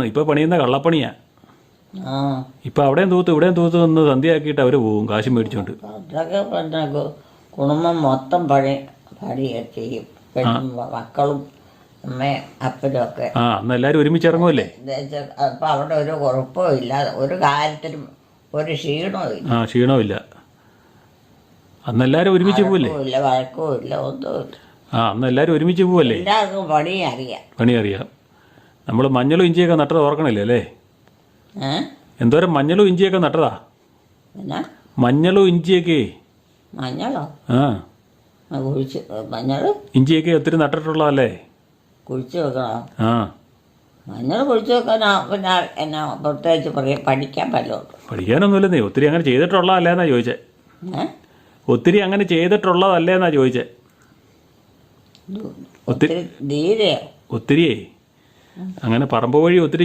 ഇപ്പൊ പണിയുന്ന കള്ളപ്പണിയാ. ആ ഇപ്പൊ അവിടെയും തൂത്ത് ഇവിടെയും തൂത്ത് നിന്ന് സന്ധ്യയാക്കിയിട്ട് അവര് പോവും കാശും മേടിച്ചോണ്ട്. അതൊക്കെ പിന്നെ കുടുംബം മൊത്തം പണിയൊക്കെ ചെയ്യും. മക്കളും അമ്മയും അപ്പനും ഒക്കെ. ആ അന്ന് എല്ലാരും ഒരുമിച്ചിറങ്ങുമല്ലേ. അപ്പം അവിടെ ഒരു കുഴപ്പവും ഇല്ല, ഒരു കാര്യത്തിനും ഒരു ക്ഷീണവും ഇല്ല. ആ ക്ഷീണമില്ല. അന്ന് എല്ലാരും ഒരുമിച്ച് പോവല്ലേ. ഇല്ല വഴക്കവും ഇല്ല, ഒന്നുമില്ല. ആ അന്ന് എല്ലാരും ഒരുമിച്ച് പോവല്ലേ. എല്ലാവർക്കും പണി അറിയാം. പണി അറിയാം. നമ്മൾ മഞ്ഞളും ഇഞ്ചിയൊക്കെ നട്ടത് ഓർക്കണില്ലേ അല്ലേ? എന്തോരം മഞ്ഞളും ഇഞ്ചിയൊക്കെ നട്ടതാ. പിന്നെ മഞ്ഞളും ഇഞ്ചിയൊക്കെ. മഞ്ഞളോ? ആ കുഴിച്ച് മഞ്ഞൾ ഇഞ്ചിയൊക്കെ ഒത്തിരി നട്ടിട്ടുള്ളതല്ലേ. കുഴിച്ച് വെക്കണോ? ആ മഞ്ഞൾ കുഴിച്ച് വെക്കാനാ പിന്നെ എന്നാ പ്രത്യേകിച്ച് പഠിക്കാൻ പറ്റുള്ളൂ. പഠിക്കാനൊന്നുമില്ലെന്നേ, ഒത്തിരി അങ്ങനെ ചെയ്തിട്ടുള്ളതല്ലേന്നാ ചോദിച്ചേ. ഒത്തിരി അങ്ങനെ ചെയ്തിട്ടുള്ളതല്ലേന്നാ ചോദിച്ചേ. ഒത്തിരി ധീരയോ? ഒത്തിരിയേ അങ്ങനെ പറമ്പ് വഴി ഒത്തിരി